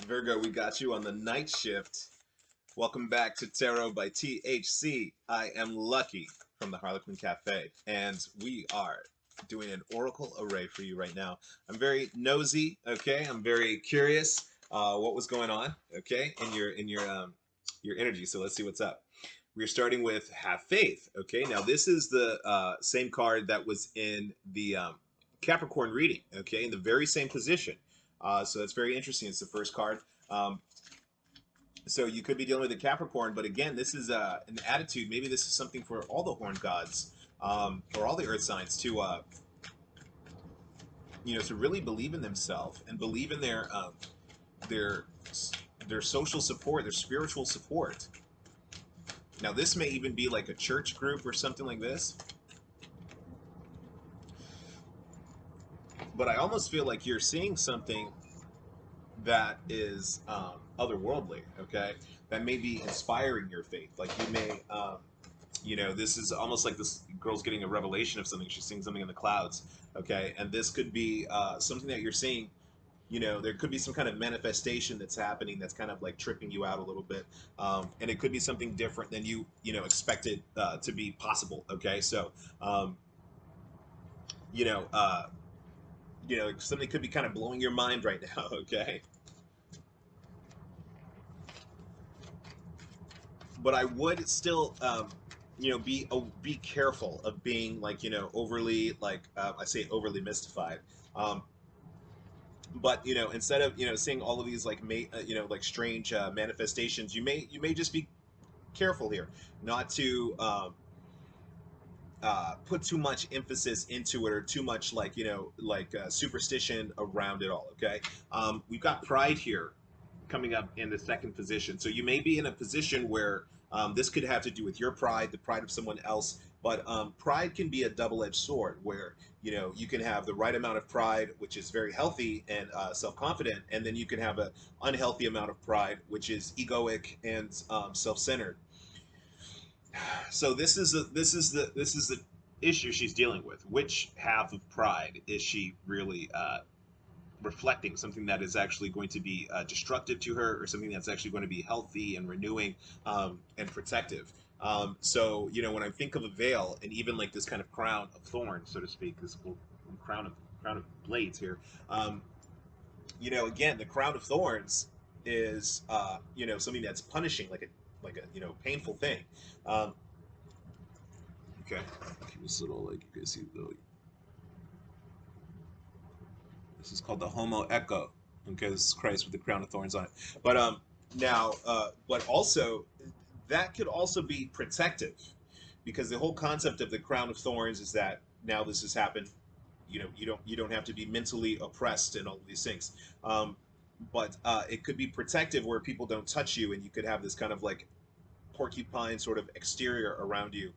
Virgo, we got you on the night shift. Welcome back to Tarot by THC. I am Lucky from the Harlequin Cafe, and we are doing an oracle array for you right now. I'm very nosy, okay? I'm very curious what was going on, okay, in your energy. So let's see what's up. We're starting with Have Faith, okay? Now this is the same card that was in the Capricorn reading, okay, in the very same position. So that's very interesting. It's the first card. Um, so you could be dealing with a Capricorn, but again, this is an attitude. Maybe this is something for all the horn gods or all the earth signs to, to really believe in themselves and believe in their their social support, their spiritual support. Now, this may even be like a church group or something like this. But I almost feel like you're seeing something that is otherworldly, okay? That may be inspiring your faith. Like you may, this is almost like this girl's getting a revelation of something. She's seeing something in the clouds, okay? And this could be something that you're seeing. There could be some kind of manifestation that's happening that's kind of like tripping you out a little bit, and it could be something different than expected to be possible. Okay, so um, you know, uh, something could be kind of blowing your mind right now. Okay, but I would still, be careful of being like overly like I say overly mystified. Um, but instead of seeing all of these like like strange manifestations, you may just be careful here not to put too much emphasis into it or too much like superstition around it all. Okay, we've got pride here coming up in the second position. So you may be in a position where this could have to do with your pride, the pride of someone else. But pride can be a double-edged sword, where you can have the right amount of pride, which is very healthy and self-confident, and then you can have an unhealthy amount of pride, which is egoic and self-centered. So this is the issue she's dealing with. Which half of pride is she really reflecting, something that is actually going to be destructive to her, or something that's actually going to be healthy and renewing and protective. So when I think of a veil and even like this kind of crown of thorns, so to speak, this little crown of blades here, again, the crown of thorns is something that's punishing, like a painful thing. Um, okay, keep this little like you guys see the This is called the Homo Echo. Okay, this is Christ with the crown of thorns on it. But but also that could also be protective, because the whole concept of the crown of thorns is that now this has happened. You don't have to be mentally oppressed and all of these things. But it could be protective where people don't touch you, and you could have this kind of like porcupine sort of exterior around you.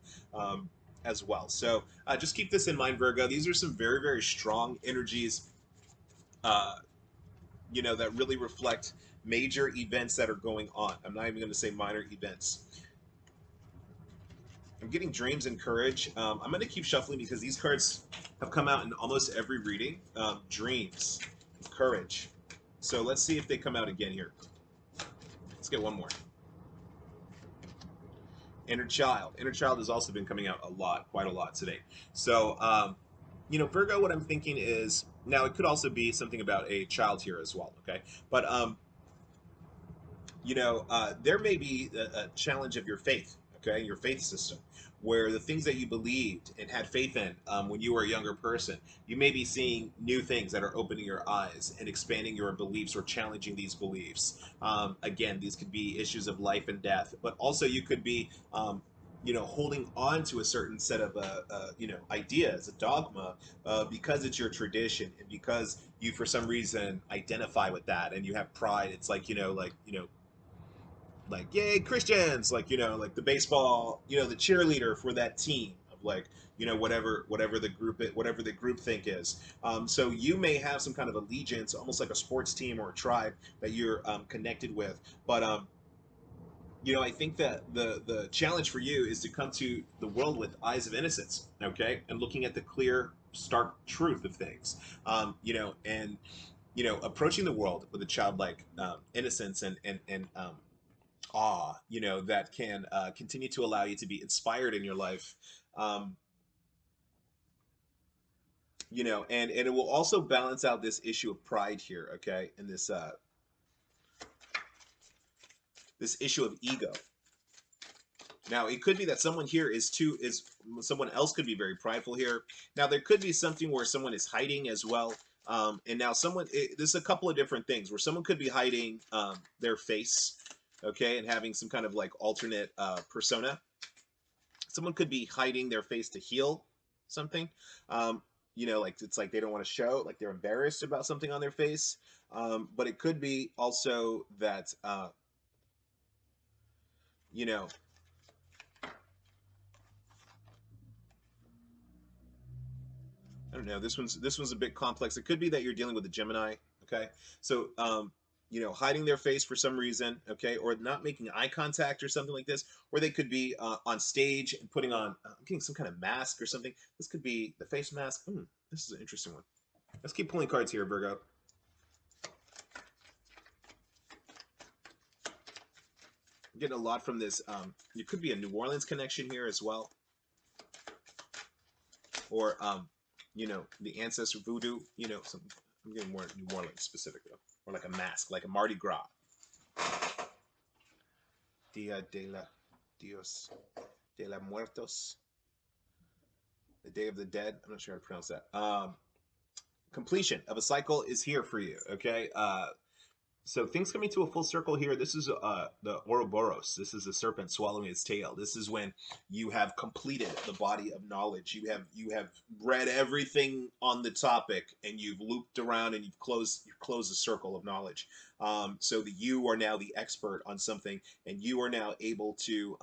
As well. So just keep this in mind, Virgo. These are some very, very strong energies uh, that really reflect major events that are going on. I'm not even going to say minor events. I'm getting dreams and courage. I'm going to keep shuffling because these cards have come out in almost every reading. Dreams, courage. So let's see if they come out again here. Let's get one more. Inner child. Inner child has also been coming out a lot, quite a lot today. So, Virgo, what I'm thinking is, now it could also be something about a child here as well, okay? But there may be a challenge of your faith, okay, your faith system, where the things that you believed and had faith in when you were a younger person, you may be seeing new things that are opening your eyes and expanding your beliefs or challenging these beliefs. Again, these could be issues of life and death, but also you could be, holding on to a certain set of, ideas, a dogma, because it's your tradition and because you, for some reason, identify with that and you have pride. It's like, like yay Christians, like like the baseball, the cheerleader for that team of like whatever the group think is. So you may have some kind of allegiance, almost like a sports team or a tribe that you're connected with. But I think that the challenge for you is to come to the world with eyes of innocence, okay, and looking at the clear, stark truth of things, and you know, approaching the world with a childlike innocence and awe, you know, that can continue to allow you to be inspired in your life. Um, you know, and it will also balance out this issue of pride here, okay, and this issue of ego. Now, it could be that someone here is someone else could be very prideful here. Now, there could be something where someone is hiding as well. And now there's a couple of different things where someone could be hiding their face, okay, and having some kind of like alternate persona. Someone could be hiding their face to heal something. Um, you know, like it's like they don't want to show, like they're embarrassed about something on their face. But it could be also that, you know, I don't know. This one's a bit complex. It could be that you're dealing with a Gemini. Okay, so you know, hiding their face for some reason. Okay, or not making eye contact or something like this. Or they could be on stage and putting on, I'm getting some kind of mask or something. This could be the face mask. This is an interesting one. Let's keep pulling cards here, Virgo. I'm getting a lot from this. It could be a New Orleans connection here as well, or you know, the ancestor voodoo. You know, some. I'm getting more New Orleans specific though, or like a mask, like a Mardi Gras. Dia de la Dios de la Muertos, the Day of the Dead. I'm not sure how to pronounce that. Completion of a cycle is here for you. Okay. So things coming to a full circle here. This is the Ouroboros. This is a serpent swallowing its tail. This is when you have completed the body of knowledge. You have read everything on the topic, and you've looped around, and you've closed the circle of knowledge. So that you are now the expert on something, and you are now able to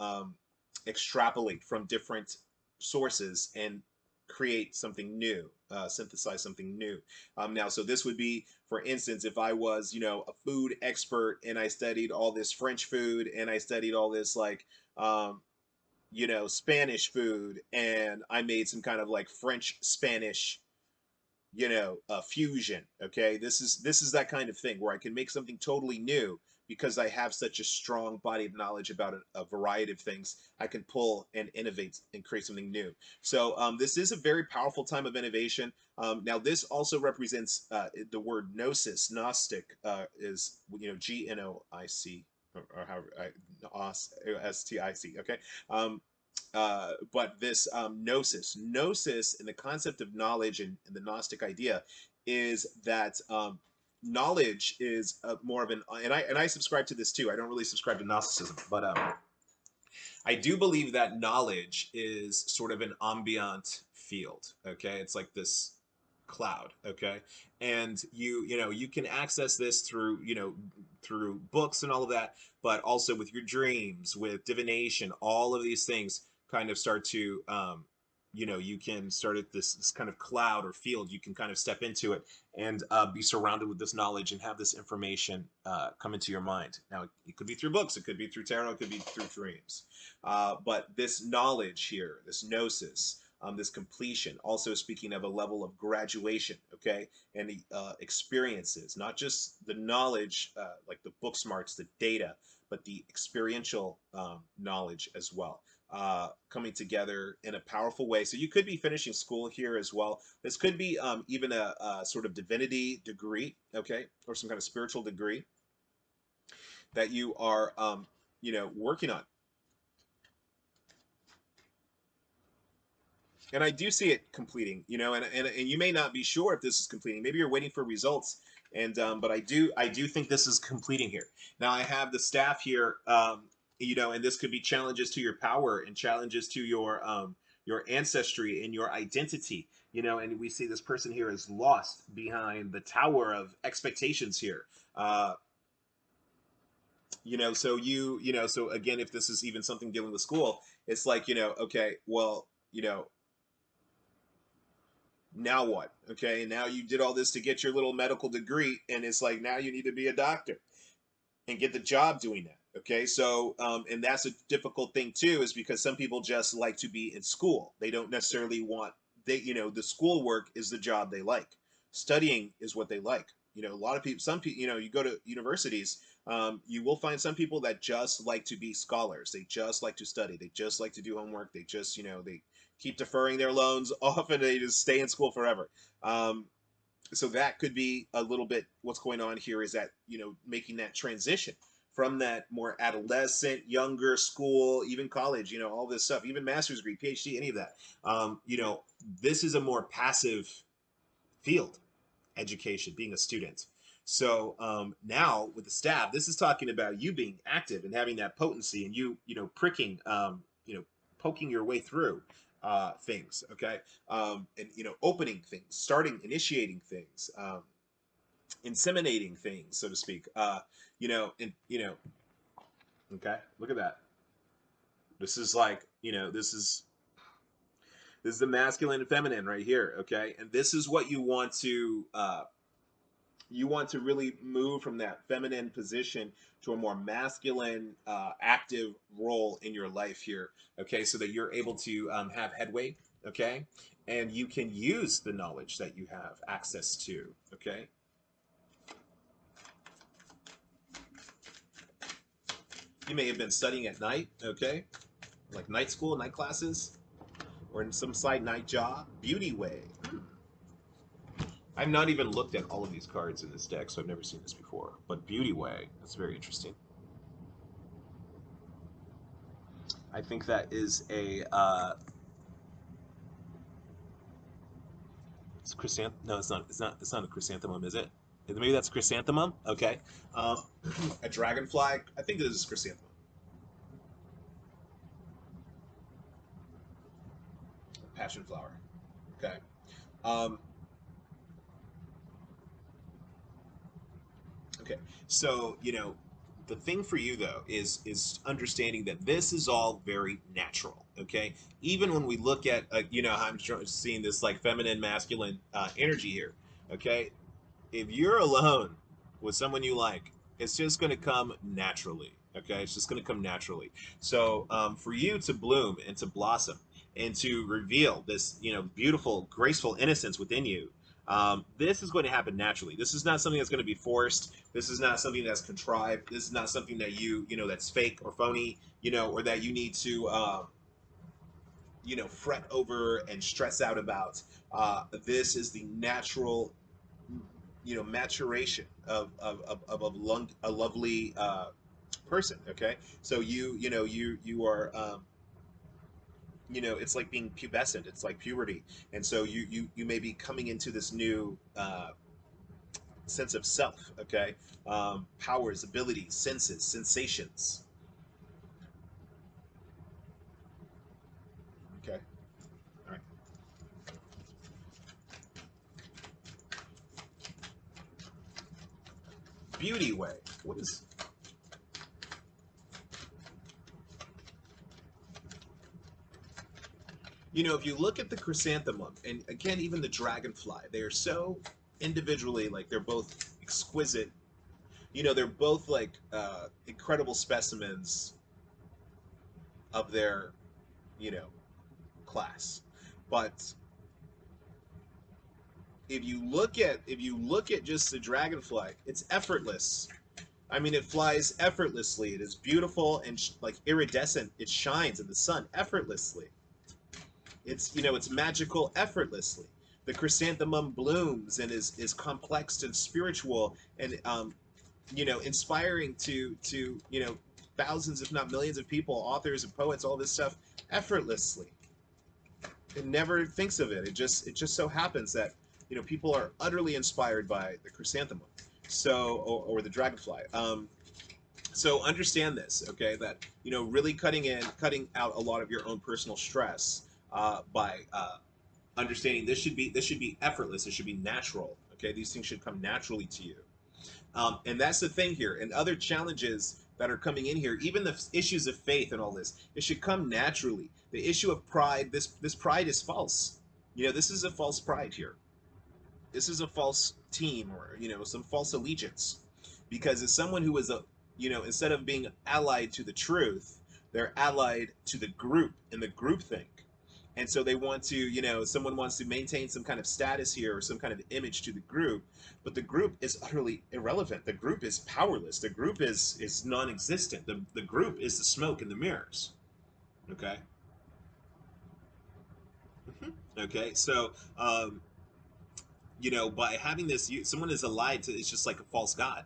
extrapolate from different sources and create something new, synthesize something new. Now, so this would be, for instance, if I was, you know, a food expert and I studied all this French food and I studied all this like, you know, Spanish food, and I made some kind of like French Spanish, you know, fusion. Okay, this is that kind of thing where I can make something totally new because I have such a strong body of knowledge about a variety of things. I can pull and innovate and create something new. So this is a very powerful time of innovation. Now this also represents the word gnosis. Gnostic is, you know, Gnoic, or however, Stic. Okay. But this gnosis, and the concept of knowledge, and the Gnostic idea is that knowledge is more of an, and I subscribe to this too. I don't really subscribe to Gnosticism, but I do believe that knowledge is sort of an ambient field. Okay, it's like this cloud. Okay, and you know, you can access this through, you know, through books and all of that, but also with your dreams, with divination. All of these things kind of start to you know, you can start at this kind of cloud or field. You can kind of step into it and be surrounded with this knowledge and have this information come into your mind. Now, it could be through books, it could be through tarot, it could be through dreams. But this knowledge here, this gnosis, this completion, also speaking of a level of graduation, okay, and the experiences, not just the knowledge, like the book smarts, the data, but the experiential knowledge as well. Coming together in a powerful way. So you could be finishing school here as well. This could be even a sort of divinity degree, okay, or some kind of spiritual degree that you are, you know, working on. And I do see it completing, you know, and you may not be sure if this is completing. Maybe you're waiting for results, and but I do think this is completing here. Now I have the staff here, you know, and this could be challenges to your power and challenges to your ancestry and your identity, you know. And we see this person here is lost behind the tower of expectations here. You know, so you know, so again, if this is even something dealing with school, it's like, you know, okay, well, you know, now what? Okay, now you did all this to get your little medical degree, and it's like now you need to be a doctor and get the job doing that. Okay, so and that's a difficult thing too, is because some people just like to be in school. They don't necessarily want, they, you know, the school work is the job they like. Studying is what they like. a lot of people, some people, you go to universities, you will find some people that just like to be scholars. They just like to study. They just like to do homework. They just, they keep deferring their loans off and they just stay in school forever. Um, so that could be a little bit what's going on here, is that, making that transition from that more adolescent, younger school, even college, all this stuff, even master's degree, PhD, any of that. This is a more passive field, education, being a student. So now with the staff, this is talking about you being active and having that potency, and pricking, poking your way through things, okay, and opening things, starting, initiating things, inseminating things, so to speak. And okay, look at that. This is like, this is the masculine and feminine right here, okay, and this is what you want to really move from that feminine position to a more masculine, active role in your life here, okay, so that you're able to have headway, okay, and you can use the knowledge that you have access to, okay. You may have been studying at night, okay, like night school, night classes, or in some side night job. Beauty way. I've not even looked at all of these cards in this deck, so I've never seen this before. But Beauty Way, that's very interesting. I think that is a it's chrysanthemum. No, it's not. It's not. It's not a chrysanthemum, is it? Maybe that's chrysanthemum. Okay. Um, a dragonfly. I think this is chrysanthemum. A passion flower. Okay. Um, okay. So the thing for you though is understanding that this is all very natural, okay, even when we look at I'm seeing this like feminine masculine energy here, okay, if you're alone with someone you like, it's just going to come naturally, okay, it's just going to come naturally. So for you to bloom and to blossom and to reveal this beautiful graceful innocence within you, this is going to happen naturally. This is not something that's going to be forced. This is not something that's contrived. This is not something that that's fake or phony, or that you need to fret over and stress out about. This is the natural maturation of a lovely person, okay, so you are it's like being pubescent, it's like puberty, and so you may be coming into this new sense of self, okay, powers, abilities, senses, sensations, okay, all right. Beauty way, what is, if you look at the chrysanthemum, and again, even the dragonfly, they are so individually, like, they're both exquisite. They're both like incredible specimens of their, you know, class. But if you look at just the dragonfly, it's effortless. I mean, it flies effortlessly. It is beautiful and like iridescent. It shines in the sun effortlessly. It's magical effortlessly. The chrysanthemum blooms and is complex and spiritual and inspiring to thousands, if not millions of people, authors and poets, all this stuff effortlessly. It never thinks of it. It just so happens that people are utterly inspired by the chrysanthemum, so or the dragonfly. So understand this, okay? That really cutting out a lot of your own personal stress by understanding this should be effortless. It should be natural. Okay, these things should come naturally to you. And that's the thing here. And other challenges that are coming in here, even the issues of faith and all this, it should come naturally. The issue of pride, this pride is false. This is a false pride here. This is a false team, or some false allegiance, because it's someone who is instead of being allied to the truth, they're allied to the group and the groupthink. And so they want to, someone wants to maintain some kind of status here or some kind of image to the group, but the group is utterly irrelevant. The group is powerless. The group is non-existent. The group is the smoke and the mirrors. Okay. Okay. So, by having this, someone is allied to, it's just like a false god.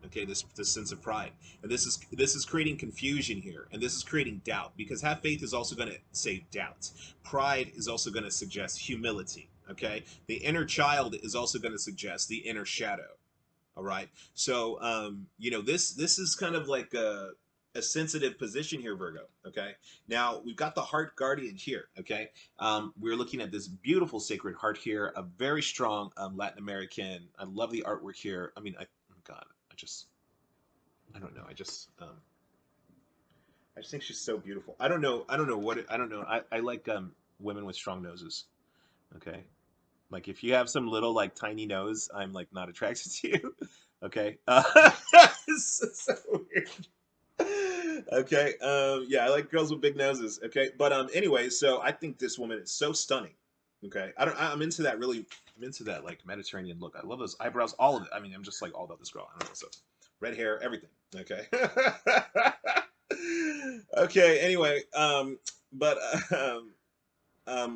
Okay, this sense of pride, and this is creating confusion here, and this is creating doubt, because have faith is also going to say doubt. Pride is also going to suggest humility. Okay, the inner child is also going to suggest the inner shadow. All right, so this is kind of like a sensitive position here, Virgo. Okay, now we've got the heart guardian here. Okay, we're looking at this beautiful sacred heart here, a very strong Latin American. I love the artwork here. I mean, oh God, I don't know. I just think she's so beautiful. I don't know. I like women with strong noses. Okay, like if you have some little like tiny nose, I'm like not attracted to you. Okay, it's so weird. Okay, yeah, I like girls with big noses. Okay, but anyway, so I think this woman is so stunning. Okay, I'm into that really. I'm into that like Mediterranean look. I love those eyebrows, all of it. I mean, I'm just like all about this girl. I don't know. So red hair, everything. Okay. Okay. Anyway, but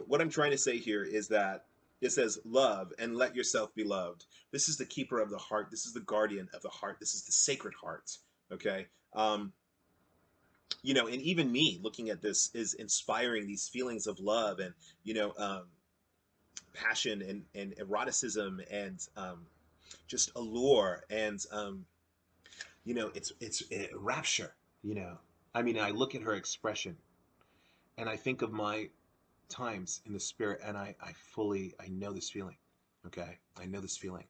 what I'm trying to say here is that it says love and let yourself be loved. This is the keeper of the heart. This is the guardian of the heart. This is the sacred heart. Okay. And even me looking at this is inspiring these feelings of love and, passion and eroticism and just allure and, it's rapture, I mean, I look at her expression and I think of my times in the spirit, and I know this feeling. Okay, I know this feeling,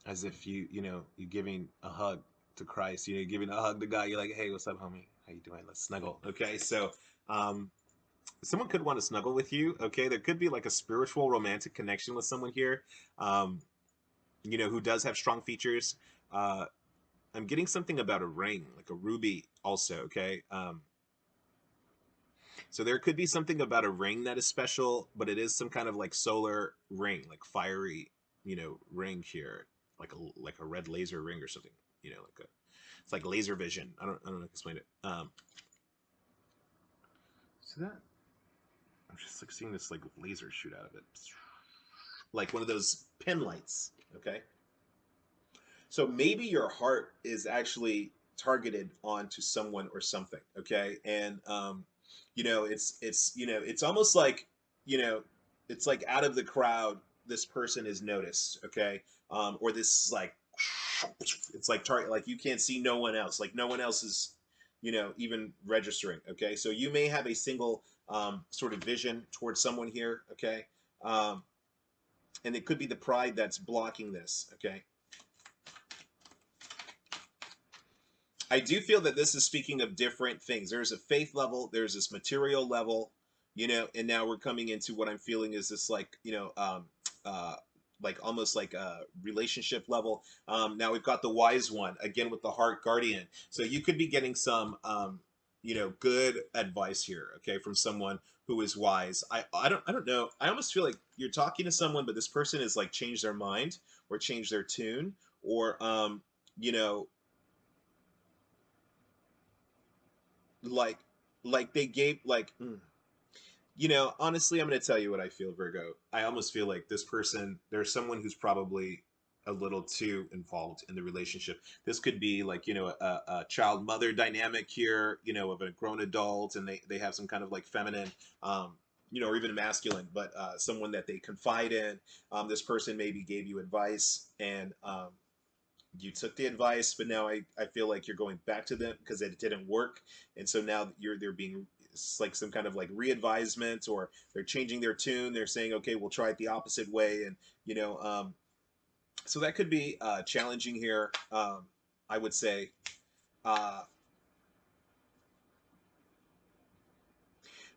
as if you're giving a hug to Christ. You're giving a hug to God. You're like, hey, what's up, homie? How you doing? Let's snuggle. Okay, so someone could want to snuggle with you. Okay, there could be like a spiritual romantic connection with someone here, who does have strong features. I'm getting something about a ring, like a ruby also. Okay, so there could be something about a ring that is special, but it is some kind of like solar ring, like fiery, ring here, like a red laser ring or something. It's like laser vision. I don't know how to explain it. So that I'm just like seeing this like laser shoot out of it, like one of those pin lights. Okay. So maybe your heart is actually targeted onto someone or something. Okay, and it's almost like you know, it's like out of the crowd, this person is noticed. Okay, or this like it's like target, like you can't see no one else, like no one else is even registering. Okay, so you may have a single sort of vision towards someone here. Okay, um, and it could be the pride that's blocking this. Okay. I do feel that this is speaking of different things. There's a faith level, there's this material level, and now we're coming into what I'm feeling is this uh, like almost like a relationship level. Now we've got the wise one again with the heart guardian. So you could be getting some, good advice here, okay, from someone who is wise. I don't know. I almost feel like you're talking to someone, but this person has like changed their mind or changed their tune or, you know, like they gave honestly, I'm going to tell you what I feel, Virgo. I almost feel like this person, there's someone who's probably a little too involved in the relationship. This could be like a child mother dynamic here, of a grown adult, and they have some kind of like feminine or even masculine, but someone that they confide in. This person maybe gave you advice, and you took the advice, but now I feel like you're going back to them because it didn't work, and so now they're being, it's like some kind of like re-advisement, or they're changing their tune. They're saying, okay, we'll try it the opposite way, and so that could be challenging here. I would say, uh,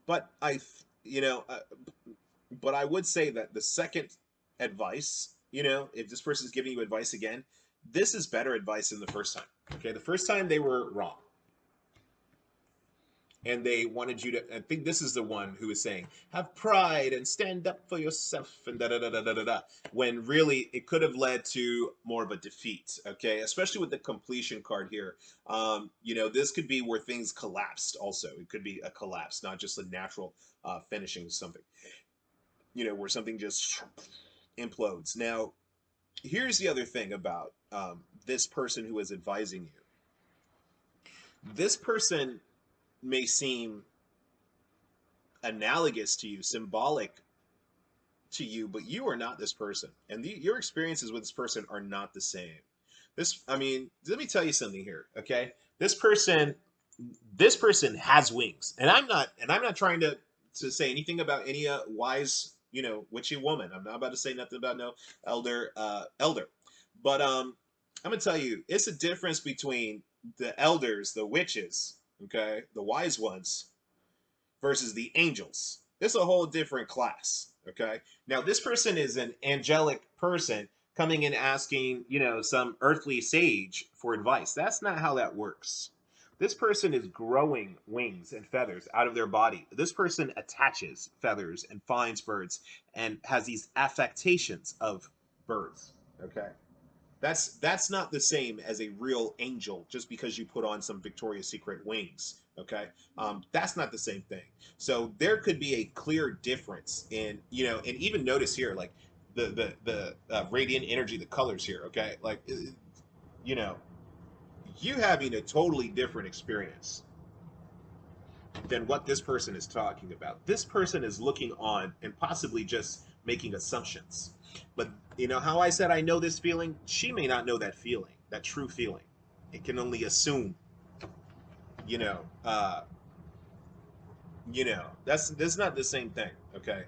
but but I would say that the second advice, if this person is giving you advice again, this is better advice than the first time. Okay, the first time they were wrong, and they wanted you to, I think this is the one who is saying, have pride and stand up for yourself and da da da da da da da, when really it could have led to more of a defeat, okay? Especially with the completion card here. You know, this could be where things collapsed also. It could be a collapse, not just a natural finishing of something, you know, where something just implodes. Now, here's the other thing about this person who is advising you. This person may seem analogous to you, symbolic to you, but you are not this person, and your experiences with this person are not the same. This, I mean, let me tell you something here, okay? This person has wings, and I'm not trying to say anything about any wise, you know, witchy woman. I'm not about to say nothing about no elder, but I'm gonna tell you, it's a difference between the elders, the witches, okay, the wise ones, versus the angels. It's a whole different class. Okay. Now, this person is an angelic person coming and asking, you know, some earthly sage for advice. That's not how that works. This person is growing wings and feathers out of their body. This person attaches feathers and finds birds and has these affectations of birds. Okay. That's not the same as a real angel just because you put on some Victoria's Secret wings. Okay, that's not the same thing. So there could be a clear difference in, you know, and even notice here, like the radiant energy, the colors here. Okay, like, you know, you having a totally different experience than what this person is talking about. This person is looking on and possibly just making assumptions. But you know how I said I know this feeling? She may not know that feeling, that true feeling. It can only assume, you know, that's not the same thing, okay?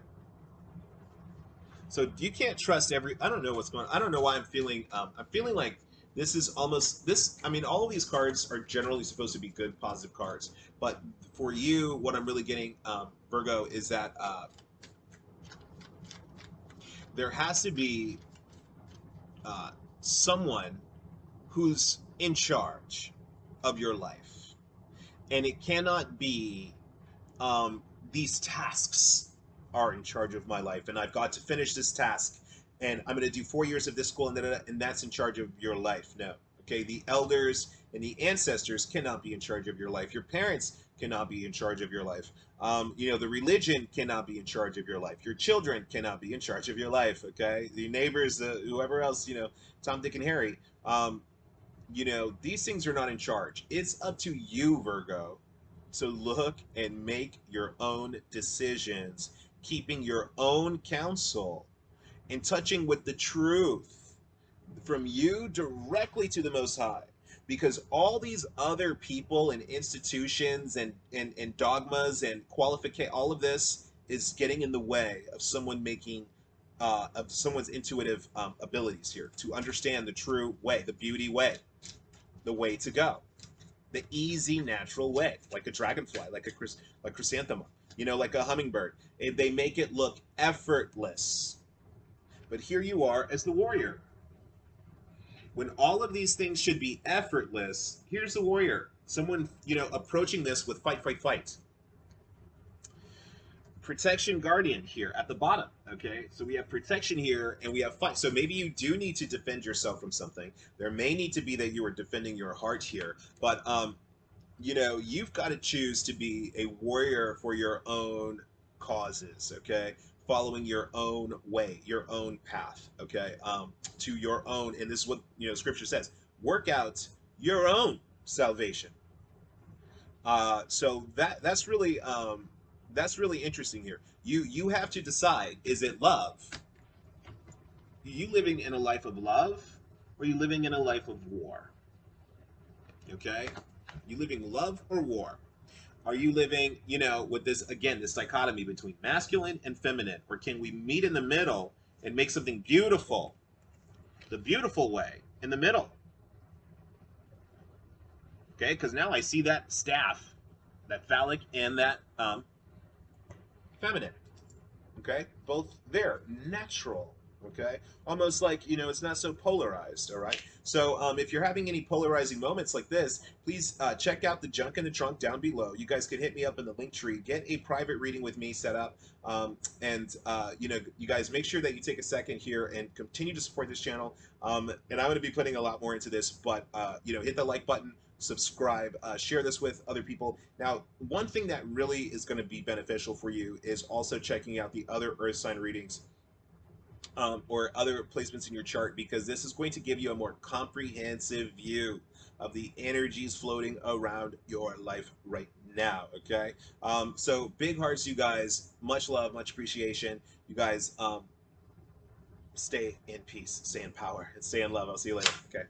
So you can't trust every. I don't know what's going on. I don't know why I'm feeling. I'm feeling like this is almost this. I mean, all of these cards are generally supposed to be good, positive cards. But for you, what I'm really getting, Virgo, is that there has to be someone who's in charge of your life, and it cannot be these tasks are in charge of my life, and I've got to finish this task, and I'm going to do 4 years of this school, and that's in charge of your life. No, okay. The elders and the ancestors cannot be in charge of your life. Your parents cannot be in charge of your life. You know, the religion cannot be in charge of your life. Your children cannot be in charge of your life. Okay, the neighbors, whoever else, you know, Tom, Dick, and Harry. You know, these things are not in charge. It's up to you, Virgo. So look and make your own decisions, keeping your own counsel, and touching with the truth from you directly to the Most High. Because all these other people and institutions and dogmas and qualification, all of this is getting in the way of someone making, of someone's intuitive abilities here to understand the true way, the beauty way, the way to go, the easy, natural way, like a dragonfly, like chrysanthemum, you know, like a hummingbird. They make it look effortless. But here you are as the warrior. When all of these things should be effortless, here's the warrior. Someone, you know, approaching this with fight, fight, fight. Protection guardian here at the bottom. Okay, so we have protection here and we have fight. So maybe you do need to defend yourself from something. There may need to be that you are defending your heart here, but you know, you've got to choose to be a warrior for your own causes, okay? Following your own way, your own path, okay? To your own, and this is what, you know, scripture says, work out your own salvation. So that's really interesting here. You have to decide, is it love? Are you living in a life of love, or are you living in a life of war? Okay? You living love or war? Are you living, you know, with this, again, this dichotomy between masculine and feminine? Or can we meet in the middle and make something beautiful, the beautiful way in the middle? Okay, because now I see that staff, that phallic and that feminine. Okay, both there, natural. Okay, almost like, you know, it's not so polarized. All right, so if you're having any polarizing moments like this, please check out the junk in the trunk down below. You guys can hit me up in the link tree, get a private reading with me set up, and you know, you guys make sure that you take a second here and continue to support this channel. And I'm going to be putting a lot more into this, but you know, hit the like button, subscribe, share this with other people. Now, one thing that really is going to be beneficial for you is also checking out the other earth sign readings, or other placements in your chart, because this is going to give you a more comprehensive view of the energies floating around your life right now. Okay, so big hearts, you guys. Much love, much appreciation. You guys, stay in peace, stay in power, and stay in love. I'll see you later. Okay.